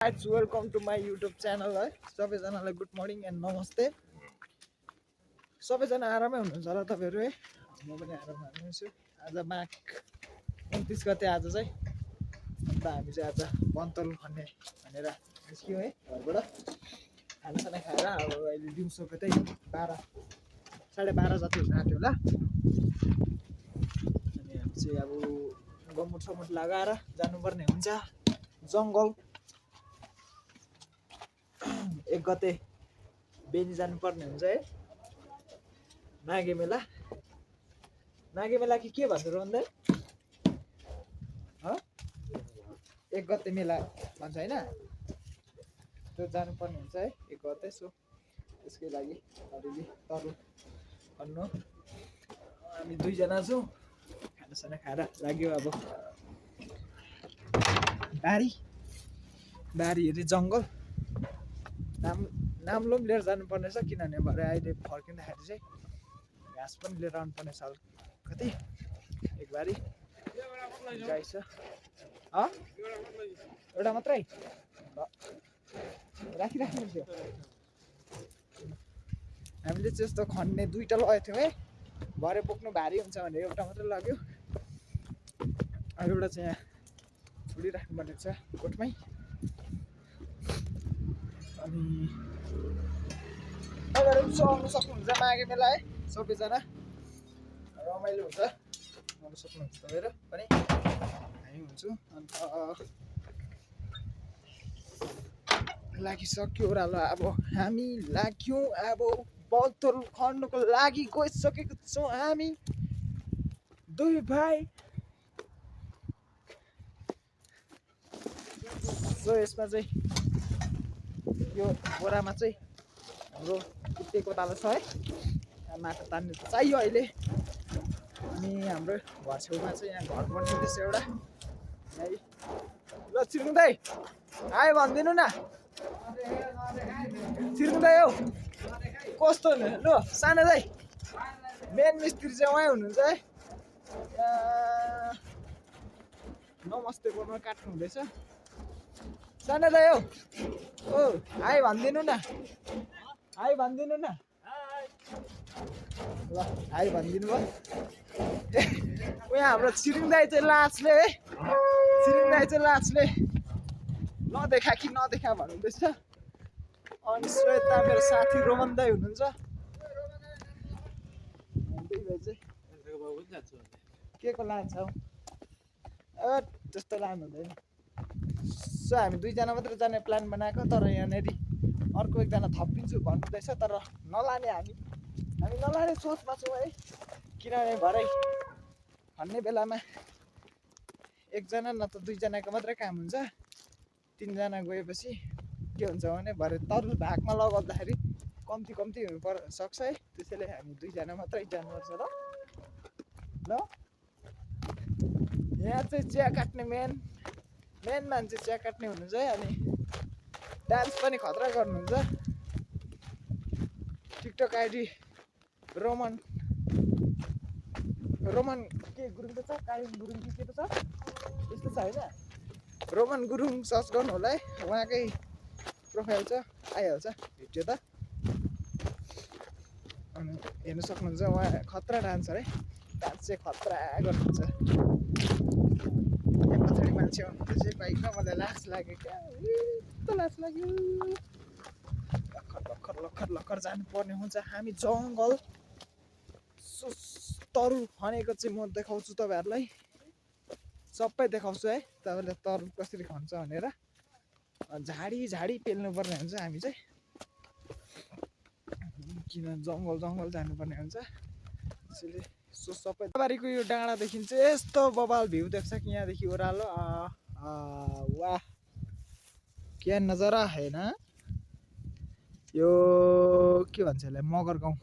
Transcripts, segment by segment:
Guys, welcome to my YouTube channel है सबैजनालाई good morning and नमस्ते सबैजना आरामै हुनुहुन्छ होला तपाईहरु है म पनि आरामै छु आज माघ 29 गते आज चाहिँ अन्त हामी चाहिँ आज बन्तल खन्ने भनेर निस्क्यौं है घरबाट खानासाना खाएर अब अहिले दिउँसोको चाहिँ 12 12:30 जति हुन आँट्यो होला अनि हामी चाहिँ अब गम्मुट समुट लगाएर जानुपर्ने हुन्छ जंगल 1 गते बेनी जानुपर्ने हुन्छ है माघे मेला कि के भन्छ रोन्दै 1 गते मेला भन्छ हैन त्यो जानुपर्ने हुन्छ है 1 गते सो त्यसकै लागि अलिअलि तरुल भन्नु हामी दुई जना छौं खानासाना खाएर लाग्यो अब बारी हेरी जंगल नाम्लोम लिएर जानुपर्ने छ किनभने भरे अहिले फर्किँदाखेरि चाहिँ घाँस पनि लिएर आउनुपर्ने छ कति एक बारी गाई छ एउटा मात्रै राखिराख्नु थियो हामीले चाहिँ यस्तो खन्ने दुईटा लगेको थियौँ है भरे बोक्नु भारी हुन्छ भनेर एउटा मात्रै लाग्यो एउटा चाहिँ यहाँ छोडिराख्नुपर्ने छ कोठमै अनि अगाडि पनि आउनु सक्नुहुन्छ माघे मेला है सबैजना रमाइलो हुन्छ आउनु सक्नुहुन्छ तपाईँहरू पनि हामी हुन्छौँ अन्त लागिसक्यो ओह्रालो अब हामी लाग्यौँ अब बन्तल खन्नुको लागि गइसकेको छौँ हामी दुई भाइ सो यसमा चाहिँ यो बोरामा चाहिँ हाम्रो कुटेको ताल छ है माटो तान्ने चाहियो अहिले अनि हाम्रो घर छेउमा चाहिँ यहाँ घर बनिँदैछ एउटा है ल छिर्नु दाइ आयो भनिदिनु न छिर्नु दाइ हौ कस्तो हुनु ल सानो दाइ मेन मिस्त्री चाहिँ उहाँ हुनुहुन्छ है नमस्ते बोर्डमा काट्नु हुँदैछ सानो दाइ हौ ओ हाई भनिदिनु न हाई भनिदिनु न ल हाई भनिदिनु भयो उहाँ हाम्रो छिरिङ दाइ चाहिँ लाजले है छिरिङ दाइ चाहिँ लाजले नदेखा कि नदेखा भन्नुहुँदैछ अनि श्वेता मेरो साथी रोमन दाइ हुनुहुन्छ के को लान्छ हौ त्यस्तो लानु हुँदैन सो हामी दुईजना मात्र जाने प्लान बनाएको तर यहाँनेरि अर्को एकजना थपिन्छु भन्नुहुँदैछ तर नलाने हामी नलाने सोचमा छौँ है किनभने भरे भन्ने बेलामा एकजना न त दुईजनाको मात्रै काम हुन्छ तीनजना गएपछि के हुन्छ भने भरे तरुल भागमा लगाउँदाखेरि कम्ती हुनु सक्छ है त्यसैले हामी दुईजना मात्रै जानुपर्छ ल यहाँ चाहिँ चिया काट्ने मेन मान्छे चिया काट्ने हुनुहुन्छ है अनि डान्स पनि खतरा गर्नुहुन्छ टिकटक आइडी रोमन के गुरुङ त छ कालिङ गुरुङ कि के त छ यस्तो छ होइन रोमन गुरुङ सर्च गर्नु होला है उहाँकै प्रोफाइल छ आइहाल्छ भेट्यो त अनि हेर्नु सक्नुहुन्छ उहाँ खतरा डान्सर है डान्स चाहिँ खतरा गर्नुहुन्छ पछाडि मान्छे आउनुहुन्छ चाहिँ बाइकमा मलाई लाज लाग्यो क्या यस्तो लाज लाग्यो लखर जानुपर्ने हुन्छ हामी जङ्गल तरुल खनेको चाहिँ म देखाउँछु तपाईँहरूलाई सबै देखाउँछु है तपाईँले तरुल कसरी खन्छ भनेर झाडी पेल्नुपर्ने हुन्छ हामी चाहिँ किन जङ्गल जानुपर्ने हुन्छ त्यसैले सो सबै बारीको यो डाँडादेखि चाहिँ यस्तो बबाल भ्यू देख्छ कि यहाँदेखि ओह्रालो वाह क्या नजारा है ना यो के भन्छ यसलाई मगर गाउँ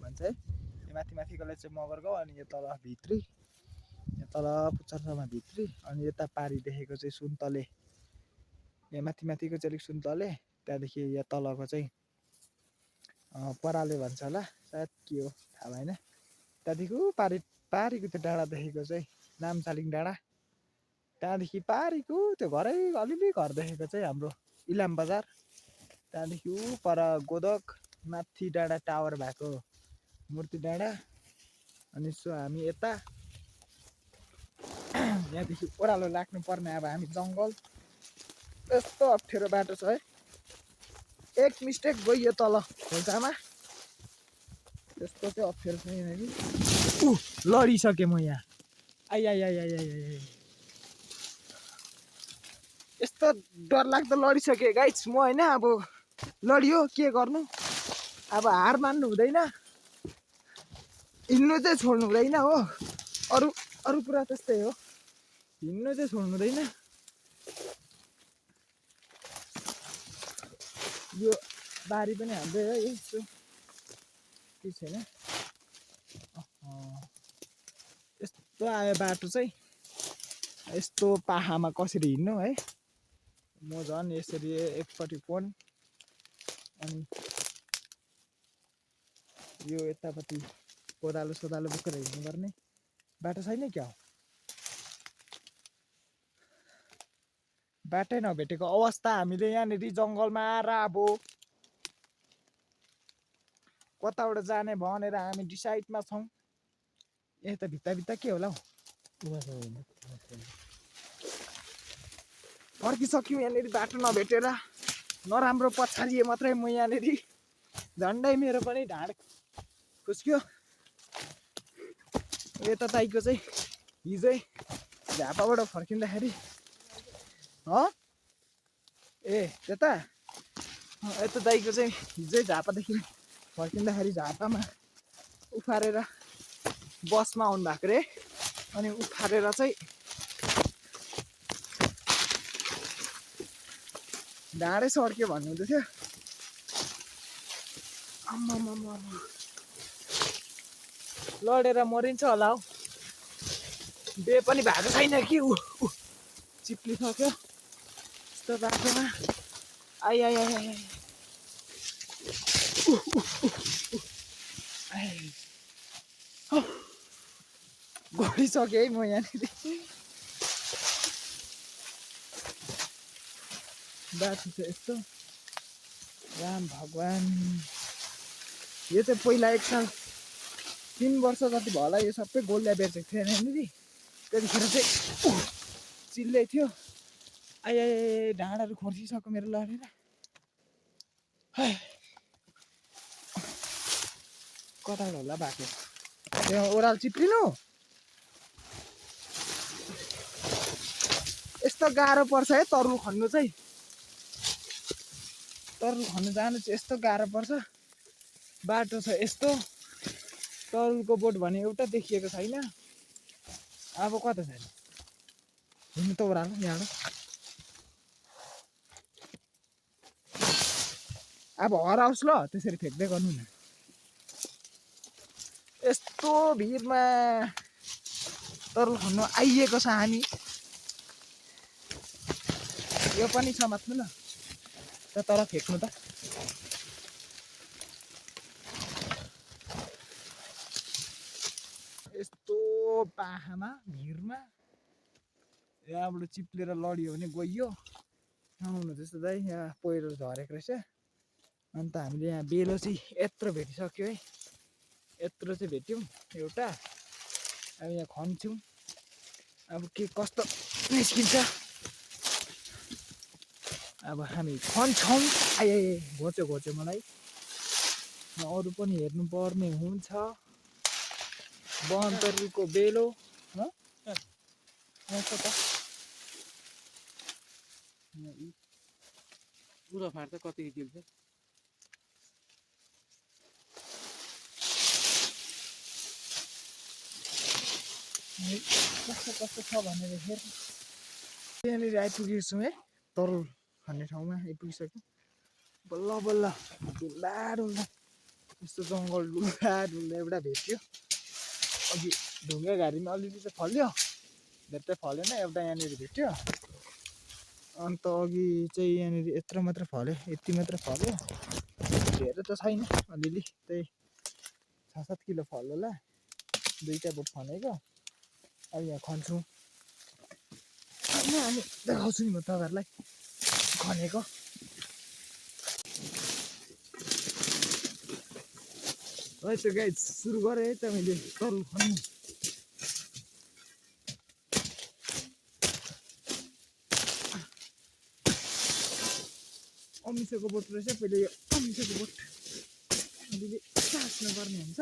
भन्छ है यो माथिकोलाई चाहिँ मगर गाउँ अनि यो तल भित्री यहाँ तल पुच्छरसम्म भित्री अनि यता पारी देखेको चाहिँ सुन्तले यहाँ माथिको चाहिँ अलिक सुन्तले त्यहाँदेखि यहाँ तलको चाहिँ पराले भन्छ होला सायद के हो थाहा भएन त्यहाँदेखि पारीको त्यो डाँडा देखेको चाहिँ नामसालिङ डाँडा त्यहाँदेखि पारीको त्यो घरै अलिअलि घर देखेको चाहिँ हाम्रो इलाम बजार, त्यहाँदेखि ऊ पर गोदक माथि डाँडा टावर भएको मूर्ति डाँडा, अनि सो हामी यता यहाँदेखि ओह्रालो लाग्नु पर्ने। अब हामी जङ्गल, यस्तो अप्ठ्यारो बाटो छ है। एक मिस्टेक गइयो तल खोल्सामा, त्यस्तो चाहिँ अप्ठ्यारो छ यहाँनिर। लडिसकेँ म यहाँ। आइ आइ आइ आइ आइ आइ यस्तो डरलाग्दो लडिसकेँ गाइस म होइन। अब लडियो के गर्नु, अब हार मान्नु हुँदैन, हिँड्नु चाहिँ छोड्नु हुँदैन हो। अरू अरू कुरा त्यस्तै हो, हिँड्नु चाहिँ छोड्नु हुँदैन। यो बारी पनि हाल्दै है यस्तो के छैन। यस्तो आयो बाटो चाहिँ, यस्तो पाहाडमा कसरी हिँड्नु है। म झन् यसरी एकपट्टि फोन, अनि यो यतापट्टि कोदालो सोदालो बोकेर हिँड्नुपर्ने बाटो छैन क्या हो। बाटै नभेटेको अवस्था। हामीले यहाँनिर जङ्गलमा आएर अब कताबाट जाने भनेर हामी डिसाइडमा छौँ। यता भित्ता के होला हौ, फर्किसक्यौँ यहाँनिर बाटो नभेटेर। नराम्रो पछारिए मात्रै म यहाँनिर, झन्डै मेरो पनि ढाड खुस्क्यो। यता ताईको चाहिँ हिजै झापाबाट फर्किँदाखेरि ए त्यता यता दाइको चाहिँ हिजै झापादेखि फर्किँदाखेरि झापामा उफारेर बसमा आउनु भएको रे। अनि उफारेर चाहिँ ढाडै सड्क्यो भन्नुहुँदै थियो। आम्मामामा लडेर मरिन्छ होला हौ। बे पनि भएको छैन कि ऊ चिप्लिसक्यो यस्तो बाटोमा। आइ आइ आइ आइ गडिसकेँ है म यहाँनिर। बाटो चाहिँ यस्तो, राम भगवान्। यो चाहिँ पहिला 1 साल 3 वर्ष जति भयो होला यो सबै गोलिया बेचेको थियो यहाँनिर। त्यतिखेर चाहिँ चिल्लै थियो। आइ आइ ढाँडाहरू खोर्सिसक्यो मेरो लडेर। कताबाट होला बाटो, त्यहाँ ओह्रालो चिप्लिनु यस्तो गाह्रो पर्छ है। तरुल खन्नु चाहिँ, तरुल खन्नु जानु चाहिँ यस्तो गाह्रो पर्छ। बाटो छ यस्तो, तरुलको बोट भने एउटा देखिएको छैन। अब कता छैन हिँड्नु त ओह्रालो यहाँबाट। अब हराओस् ल, त्यसरी फ्याक्दै गर्नु न। यस्तो भिडमा तरुल खन्नु आइएको छ हामी। यो पनि समात्नु न तर फेक्नु त। यस्तो पाहामा भिरमा यहाँबाट चिप्लेर लडियो भने गइयो। आउनु त्यस्तो दाइ यहाँ पहिरो झरेको रहेछ। अन्त हामीले यहाँ बेलो चाहिँ यत्रो भेटिसक्यो है। यत्रो चाहिँ भेट्यौँ एउटा। अब यहाँ खन्छौँ, अब के कस्तो निस्किन्छ अब हामी खन्छौँ। आइ घोच्यो मलाई। अरू पनि हेर्नु पर्ने हुन्छ। बनतरुलको बेलो पुरा फाट्छ कति दिन्छ। कस्तो छ भनेर हेर। यहाँनिर आइपुगेको छौँ है, तरुल खाने ठाउँमा आइपुगिसक्यो। बल्ल बल्ल डुल्दा डुल्दा यस्तो जङ्गल डुल्दा डुल्दा एउटा भेट्यो। अघि ढुङ्गा घारीमा अलिअलि चाहिँ फल्यो, भेट्दै फलेन। एउटा यहाँनिर भेट्यो। अन्त अघि चाहिँ यहाँनिर यत्रो मात्र फल्यो, यति मात्र फल्यो। धेरै त छैन, अलिअलि त्यही 6-7 किलो फल्यो होला। 2टा बोट खनेको। अब यहाँ खन्छौँ होइन, हामी देखाउँछु नि म तपाईँहरूलाई खनेको। है त गाइस सुरु गरेँ है त मैले तरुल खन्नु अमिसोको बोट रहेछ पहिले यो अमिसोको बोट अलिअलि चास्नु पर्ने हुन्छ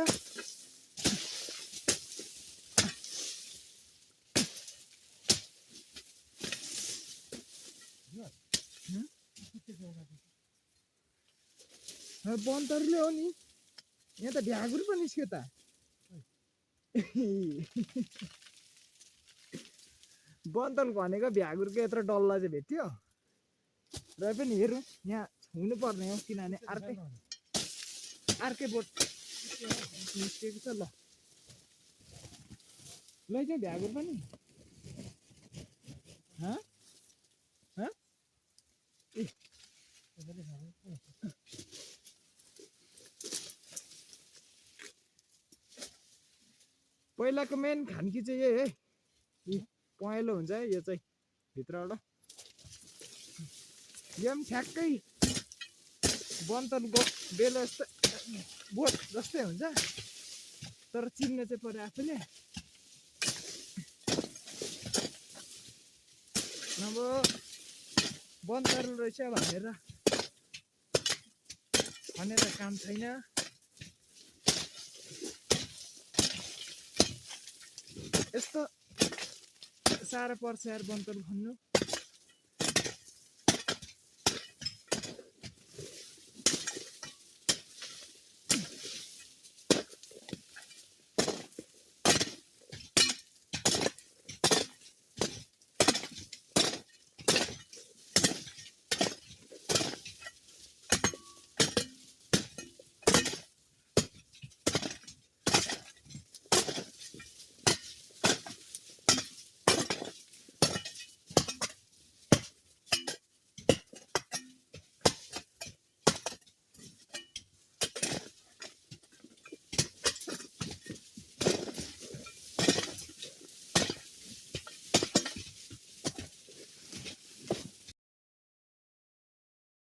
बनतरुले हो नि यहाँ त ढ्यागुर पनि निस्क्यो त बनतल भनेको भ्यागुरको यत्रो डल्ला चाहिँ भेट्यो र पनि हेरौँ यहाँ छुनु पर्ने हो किनभने अर्कै बोट निस्केको छ ल लैजाउँ भ्यागुर पनि पहिलाको मेन खानकी चाहिँ यही है पहेँलो हुन्छ है यो चाहिँ भित्रबाट यो पनि ठ्याक्कै बनतलको बेलो जस्तै बोट जस्तै हुन्छ तर चिन्ने चाहिँ पऱ्यो आफूले नभए बनतरुल रहेछ भनेर भनेर काम छैन यस्तो साह्रो पर्छ यार बनतरुल खन्नु